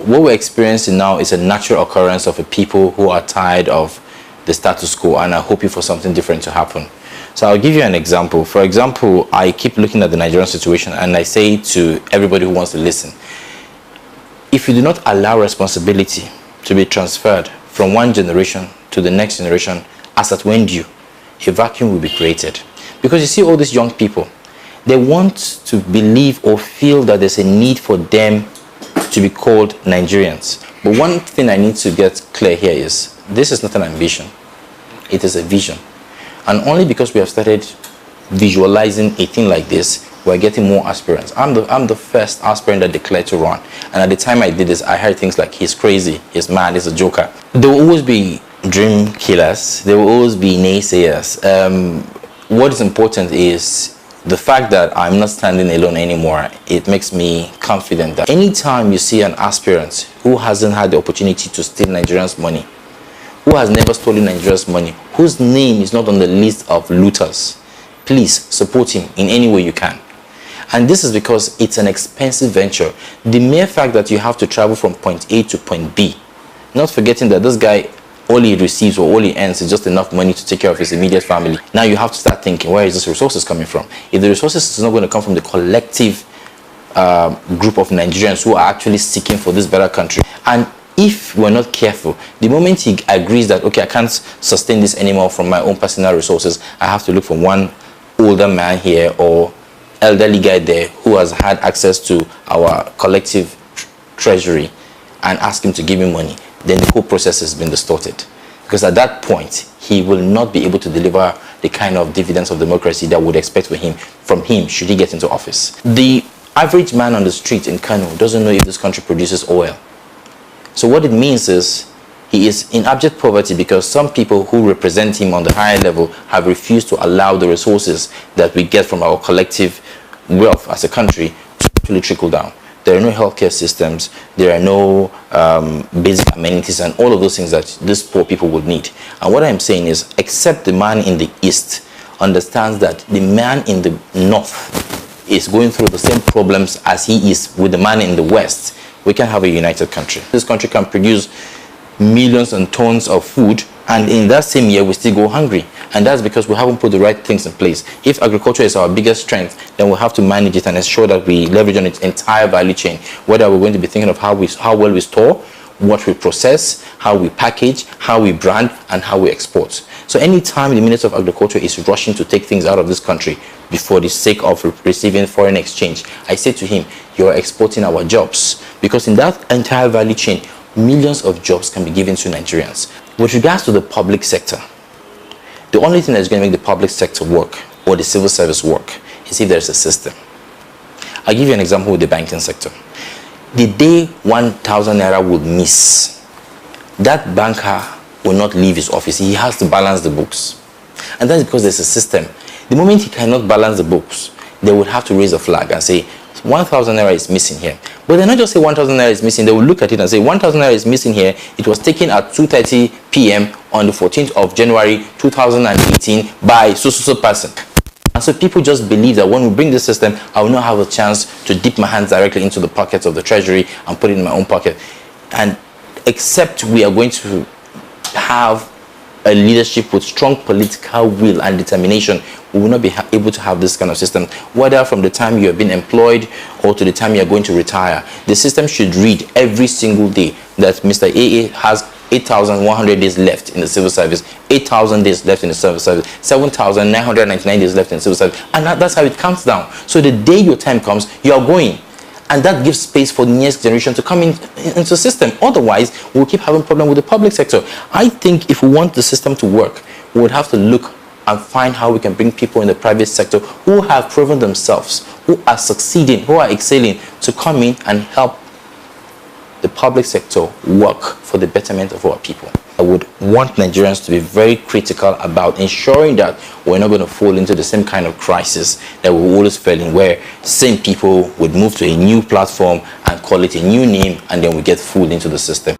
what we're experiencing now is a natural occurrence of a people who are tired of the status quo and are hoping for something different to happen. So I'll give you an example. For example, I keep looking at the Nigerian situation and I say to everybody who wants to listen, if you do not allow responsibility to be transferred from one generation to the next generation as at when due, a vacuum will be created. Because you see all these young people, they want to believe or feel that there's a need for them to be called Nigerians. But one thing I need to get clear here is, this is not an ambition, it is a vision. And only because we have started visualizing a thing like this, we're getting more aspirants. I'm the first aspirant that declared to run. And at the time I did this, I heard things like, he's crazy, he's mad, he's a joker. There will always be dream killers, there will always be naysayers. What is important is the fact that I'm not standing alone anymore. It makes me confident that anytime you see an aspirant who hasn't had the opportunity to steal Nigerians' money, who has never stolen Nigeria's money, whose name is not on the list of looters, please support him in any way you can. And this is because it's an expensive venture. The mere fact that you have to travel from point A to point B, not forgetting that this guy, all he receives or all he earns is just enough money to take care of his immediate family. Now you have to start thinking, where is this resources coming from? If the resources is not going to come from the collective group of Nigerians who are actually seeking for this better country, and if we're not careful, the moment he agrees that, okay, I can't sustain this anymore from my own personal resources, I have to look for one older man here or elderly guy there who has had access to our collective treasury and ask him to give me money, then the whole process has been distorted. Because at that point, he will not be able to deliver the kind of dividends of democracy that would expect from him should he get into office. The average man on the street in Kano doesn't know if this country produces oil. So what it means is he is in abject poverty because some people who represent him on the higher level have refused to allow the resources that we get from our collective wealth as a country to actually trickle down. There are no healthcare systems, there are no basic amenities and all of those things that these poor people would need. And what I'm saying is, except the man in the east understands that the man in the north is going through the same problems as he is with the man in the west, we can have a united country. This country can produce millions and tons of food, and in that same year we still go hungry. And that's because we haven't put the right things in place. If agriculture is our biggest strength, then we'll have to manage it and ensure that we leverage on its entire value chain. Whether we're going to be thinking of how well we store, what we process, how we package, how we brand, and how we export. So anytime the Minister of Agriculture is rushing to take things out of this country for the sake of receiving foreign exchange, I say to him, you're exporting our jobs. Because in that entire value chain, millions of jobs can be given to Nigerians. With regards to the public sector, the only thing that's going to make the public sector work or the civil service work is if there's a system. I'll give you an example with the banking sector. The day 1,000 naira would miss, that banker will not leave his office. He has to balance the books. And that's because there's a system. The moment he cannot balance the books, they would have to raise a flag and say, 1,000 naira is missing here. But they not just say 1,000 naira is missing, they will look at it and say 1,000 naira is missing here. It was taken at 2:30 p.m. on the 14th of January 2018 by so person. And so people just believe that when we bring this system, I will not have a chance to dip my hands directly into the pockets of the treasury and put it in my own pocket. And except we are going to have a leadership with strong political will and determination, we will not be able to have this kind of system, whether from the time you have been employed or to the time you are going to retire. The system should read every single day that Mr. AA has 8,100 days left in the civil service, 8,000 days left in the civil service, 7,999 days left in the civil service, and that's how it counts down. So the day your time comes, you are going. And that gives space for the next generation to come into the system. Otherwise, we'll keep having problems with the public sector. I think if we want the system to work, we would have to look and find how we can bring people in the private sector who have proven themselves, who are succeeding, who are excelling, to come in and help the public sector work for the betterment of our people. I would want Nigerians to be very critical about ensuring that we're not going to fall into the same kind of crisis that we always fell in, where same people would move to a new platform and call it a new name, and then we get fooled into the system.